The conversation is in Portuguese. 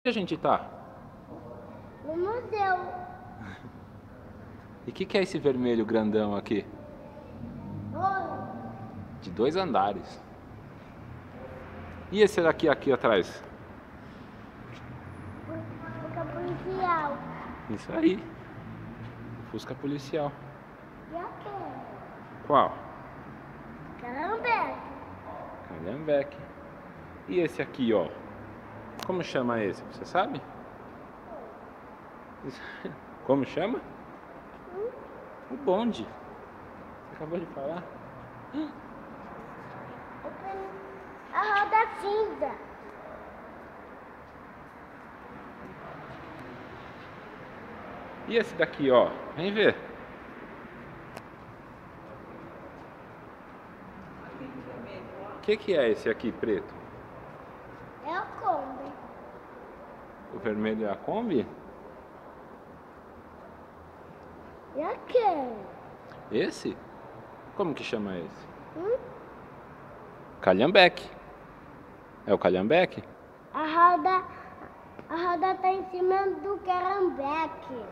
Onde a gente tá? No museu. E o que é esse vermelho grandão aqui? Oi. De 2 andares. E esse daqui aqui atrás? Fusca policial. Isso aí. Fusca policial. E aquele? Qual? Carambeque. Calhambeque. E esse aqui, ó? Como chama esse? Você sabe? Como chama? O bonde. Você acabou de falar? A roda cinza. E esse daqui, ó? Vem ver. O que é esse aqui preto? É a Kombi. O vermelho é a Kombi? E aquele? Esse? Como que chama esse? Calhambeque. É o Calhambeque? A roda tá em cima do carambeque.